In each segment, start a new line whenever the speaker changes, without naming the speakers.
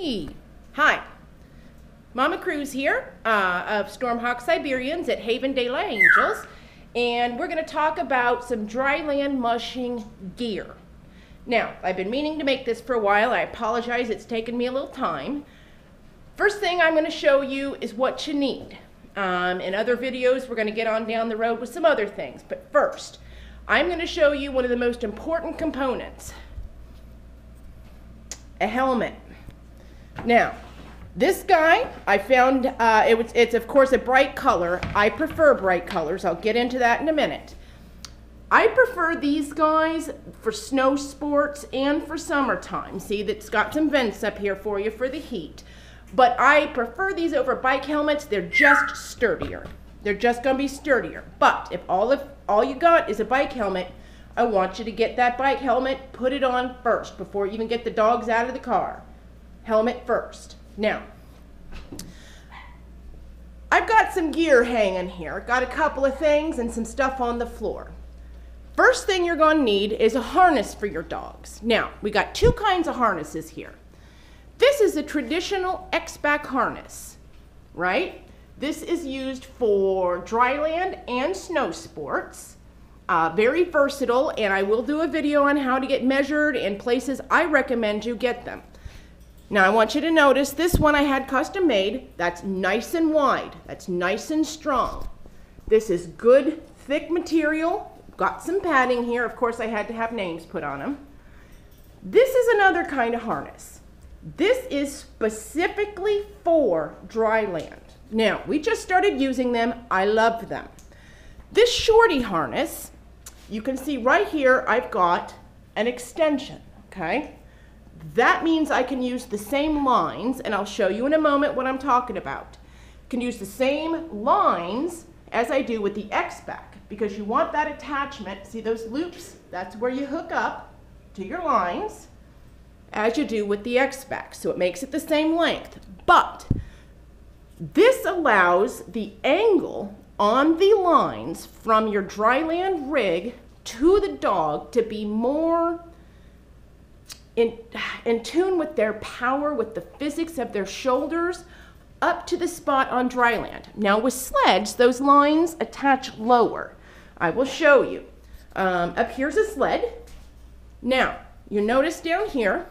Hey. Hi, Mama Cruz here of Stormhawk Siberians at Haven de la Angels, and we're going to talk about some dryland mushing gear. Now, I've been meaning to make this for a while. I apologize, it's taken me a little time. First thing I'm going to show you is what you need. In other videos, we're going to get on down the road with some other things, but first, I'm going to show you one of the most important components, a helmet. Now, this guy, I found, it's of course a bright color. I prefer bright colors. I'll get into that in a minute. I prefer these guys for snow sports and for summertime. See, that's got some vents up here for you for the heat. But I prefer these over bike helmets. They're just sturdier. They're just going to be sturdier. But if all you got is a bike helmet, I want you to get that bike helmet, put it on first before you even get the dogs out of the car. Helmet first. Now, I've got some gear hanging here. Got a couple of things and some stuff on the floor. First thing you're going to need is a harness for your dogs. Now, we got two kinds of harnesses here. This is a traditional X-back harness, right? This is used for dryland and snow sports. Very versatile, and I will do a video on how to get measured and places I recommend you get them. Now I want you to notice this one I had custom made. That's nice and wide. That's nice and strong. This is good, thick material. Got some padding here. Of course, I had to have names put on them. This is another kind of harness. This is specifically for dry land. Now, we just started using them. I love them. This shorty harness, you can see right here, I've got an extension, okay? That means I can use the same lines, and I'll show you in a moment what I'm talking about. You can use the same lines as I do with the X-back, because you want that attachment. See those loops? That's where you hook up to your lines, as you do with the X-back. So it makes it the same length. But this allows the angle on the lines from your dryland rig to the dog to be more in tune with their power, with the physics of their shoulders, up to the spot on dryland. Now with sleds, those lines attach lower. I will show you. Up here's a sled. Now, you notice down here,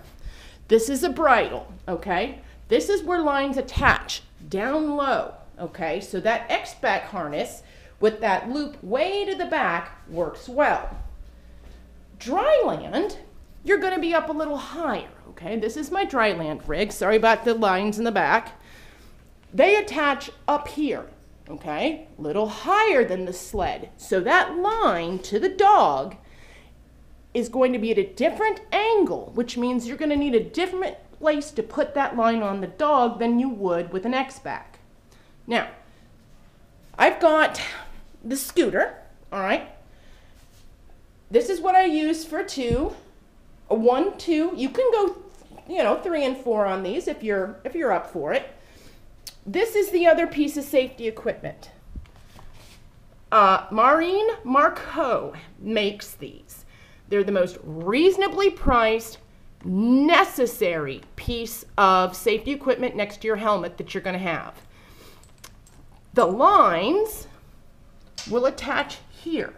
this is a bridle, okay? This is where lines attach, down low, okay? So that X-back harness with that loop way to the back works well. Dryland, you're going to be up a little higher, okay? This is my dryland rig. Sorry about the lines in the back. They attach up here, okay? A little higher than the sled. So that line to the dog is going to be at a different angle, which means you're going to need a different place to put that line on the dog than you would with an X-back. Now, I've got the scooter, all right? This is what I use for two. A 1, 2. You can go, 3 and 4 on these if you're up for it. This is the other piece of safety equipment. Marine Marco makes these. They're the most reasonably priced, necessary piece of safety equipment next to your helmet that you're going to have. The lines will attach here.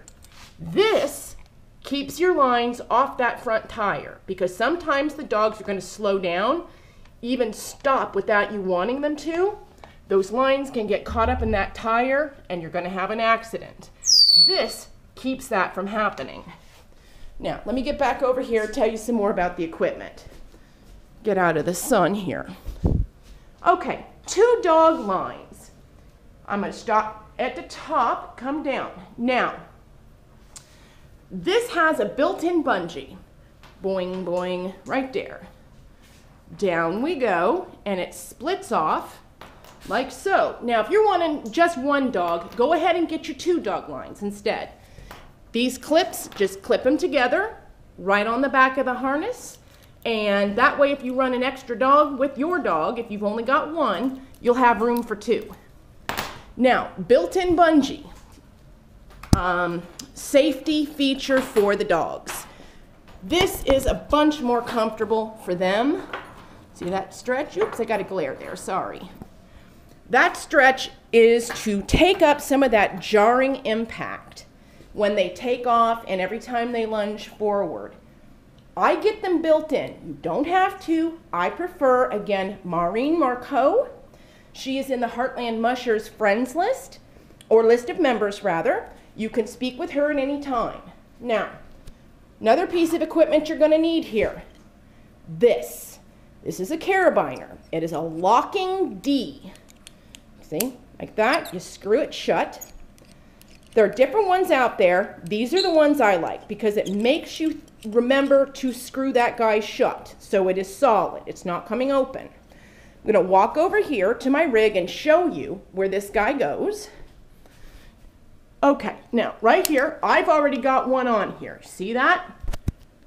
This keeps your lines off that front tire, because sometimes the dogs are going to slow down, even stop without you wanting them to. Those lines can get caught up in that tire and you're going to have an accident. This keeps that from happening. Now, let me get back over here and tell you some more about the equipment. Get out of the sun here. Okay, 2 dog lines. I'm going to stop at the top, come down. Now, this has a built-in bungee. Boing, boing, right there. Down we go, and it splits off like so. Now, if you're wanting just one dog, go ahead and get your 2 dog lines instead. These clips, just clip them together right on the back of the harness, and that way if you run an extra dog with your dog, if you've only got one, you'll have room for 2. Now, built-in bungee. Safety feature for the dogs. This is a bunch more comfortable for them See that stretch? Oops, I got a glare there, sorry. That stretch is to take up some of that jarring impact when they take off and every time they lunge forward. I get them built in. You don't have to. I prefer, again, Maureen Marcoux. She is in the Heartland Mushers friends list, or list of members rather. You can speak with her at any time. Now, another piece of equipment you're going to need here. This is a carabiner. It is a locking D. See, like that. You screw it shut. There are different ones out there. These are the ones I like because it makes you remember to screw that guy shut so it is solid. It's not coming open. I'm going to walk over here to my rig and show you where this guy goes. Okay, now right here, I've already got one on here. See that?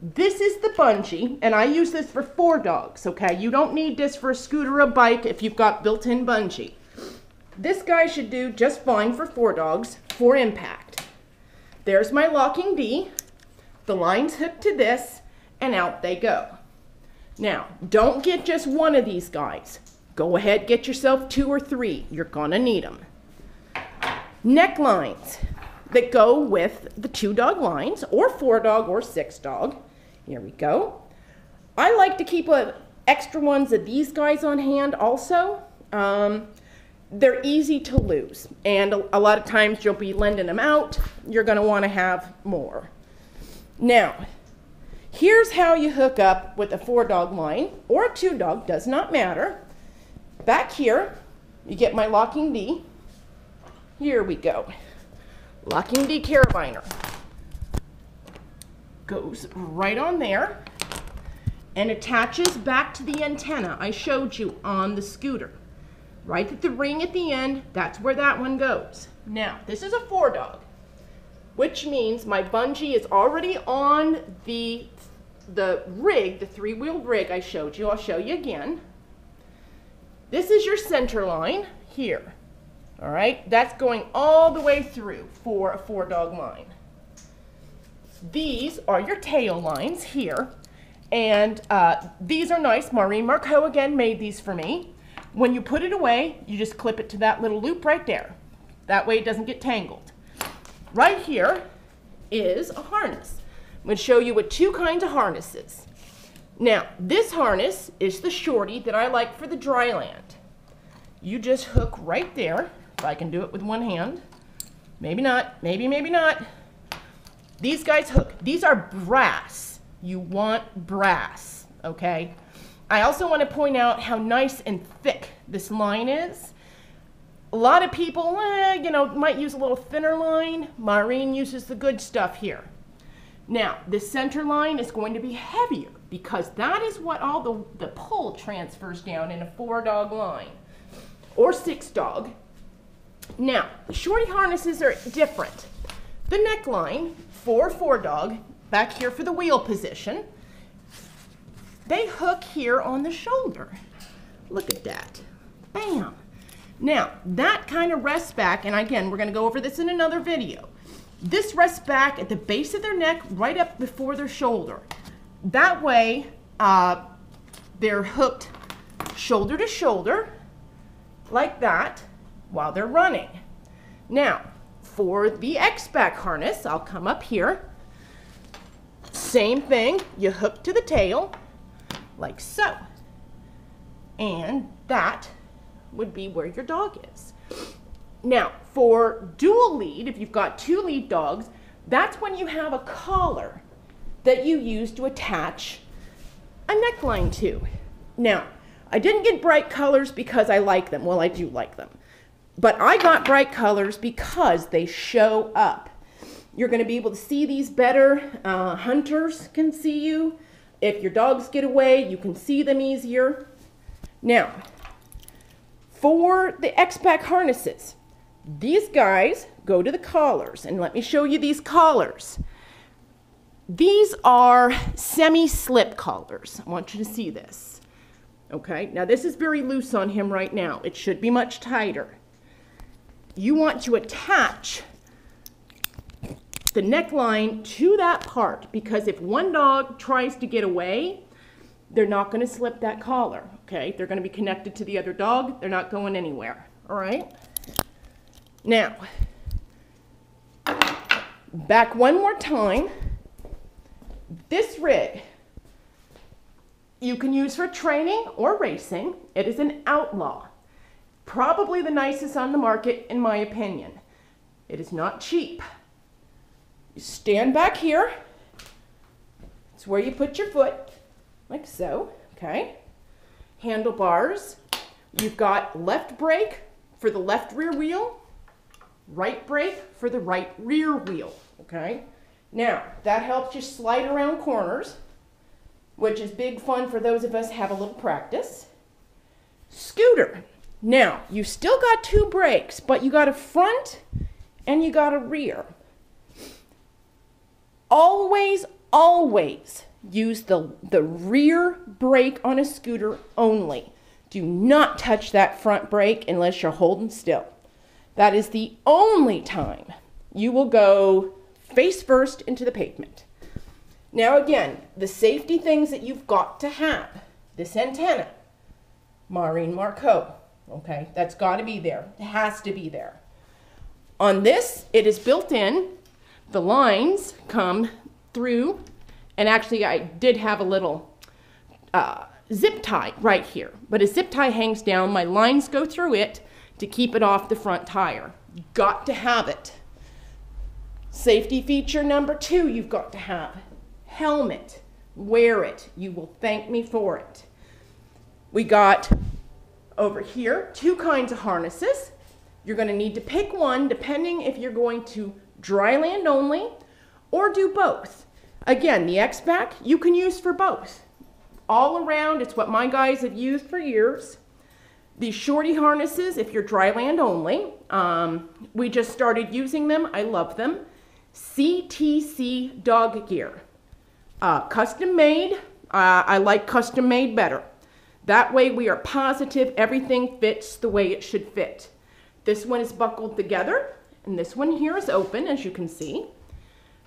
This is the bungee, and I use this for 4 dogs, okay? You don't need this for a scooter or a bike if you've got built-in bungee. This guy should do just fine for 4 dogs for impact. There's my locking D. The line's hooked to this, and out they go. Now, don't get just one of these guys. Go ahead, get yourself 2 or 3. You're gonna need them. Neck lines that go with the 2-dog lines, or 4-dog or 6-dog. Here we go. I like to keep extra ones of these guys on hand also. They're easy to lose, and a lot of times you'll be lending them out. You're going to want to have more. Now, here's how you hook up with a 4-dog line, or a 2-dog, does not matter. Back here, you get my locking D. Here we go. Locking D carabiner. Goes right on there and attaches back to the antenna I showed you on the scooter. Right at the ring at the end, that's where that one goes. Now, this is a 4-dog, which means my bungee is already on the rig, the 3-wheeled rig I showed you. I'll show you again. This is your center line here. All right, that's going all the way through for a 4-dog line. These are your tail lines here, and these are nice. Maureen Marcoux again made these for me. When you put it away, you just clip it to that little loop right there. That way it doesn't get tangled. Right here is a harness. I'm going to show you with 2 kinds of harnesses. Now, this harness is the shorty that I like for the dryland. You just hook right there. If I can do it with one hand. Maybe not, maybe not. These guys hook. These are brass. You want brass, okay? I also want to point out how nice and thick this line is. A lot of people, you know, might use a little thinner line. Maureen uses the good stuff here. Now, the center line is going to be heavier because that is what all the pull transfers down in a 4-dog line or 6-dog. Now, the shorty harnesses are different. The neckline for 4-dog, back here for the wheel position, they hook here on the shoulder. Look at that. Bam. Now, that kind of rests back, and again, we're going to go over this in another video. This rests back at the base of their neck, right up before their shoulder. That way, they're hooked shoulder to shoulder, like that, while they're running. Now, for the X-back harness, I'll come up here. Same thing, you hook to the tail, like so. And that would be where your dog is. Now, for dual lead, if you've got 2 lead dogs, that's when you have a collar that you use to attach a neckline to. Now, I didn't get bright colors because I like them. Well, I do like them. But I got bright colors because they show up. You're going to be able to see these better. Hunters can see you. If your dogs get away, you can see them easier. Now, for the X-Pack harnesses, these guys go to the collars. And let me show you these collars. These are semi-slip collars. I want you to see this. Okay, now this is very loose on him right now. It should be much tighter. You want to attach the neckline to that part because if one dog tries to get away, they're not going to slip that collar, okay? They're going to be connected to the other dog. They're not going anywhere, all right? Now, back one more time. This rig you can use for training or racing. It is an Outlaw. Probably the nicest on the market, in my opinion. It is not cheap. You stand back here. It's where you put your foot, like so, okay? Handlebars. You've got left brake for the left rear wheel, right brake for the right rear wheel, okay? Now, that helps you slide around corners, which is big fun for those of us who have a little practice. Scooter. Now, you still got two brakes, but you got a front and you got a rear. Always, always use the rear brake on a scooter only. Do not touch that front brake unless you're holding still. That is the only time you will go face first into the pavement. Now again, the safety things that you've got to have. This antenna, Maureen Marcoux, okay, that's got to be there. It has to be there. On this, it is built in. The lines come through, and actually I did have a little zip tie right here, but a zip tie hangs down. My lines go through it to keep it off the front tire. Got to have it. Safety feature number 2 you've got to have. Helmet. Wear it. You will thank me for it. We got over here 2 kinds of harnesses. You're going to need to pick one depending if you're going to dry land only or do both. Again, the X-Back you can use for both. All around, it's what my guys have used for years. These shorty harnesses, if you're dry land only, we just started using them. I love them. CTC dog gear. Custom made. I like custom made better. That way we are positive everything fits the way it should fit. This one is buckled together, and this one here is open, as you can see.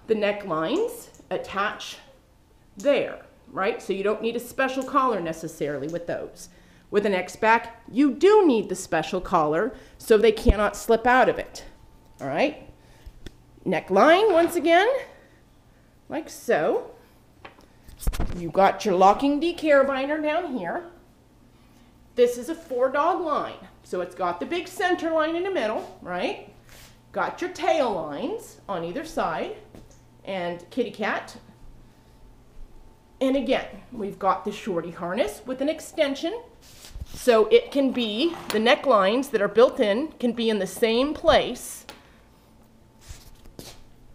The necklines attach there, right? So you don't need a special collar necessarily with those. With an X-Back, you do need the special collar so they cannot slip out of it, all right? Neckline, once again, like so. You got your locking D carabiner down here. This is a 4-dog line, so it's got the big center line in the middle, right? Got your tail lines on either side, and kitty cat. And again, we've got the shorty harness with an extension, so it can be, the necklines that are built in can be in the same place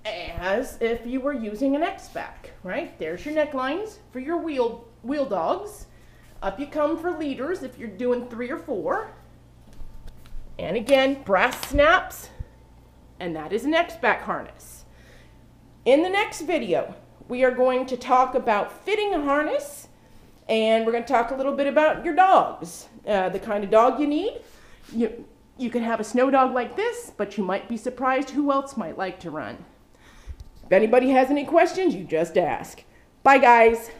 as if you were using an X-Back, right? There's your necklines for your wheel dogs. Up you come for leaders if you're doing 3 or 4. And again, brass snaps, and that is an X-Back harness. In the next video, we are going to talk about fitting a harness, and we're going to talk a little bit about your dogs, the kind of dog you need. You can have a snow dog like this, but you might be surprised who else might like to run. If anybody has any questions, you just ask. Bye, guys.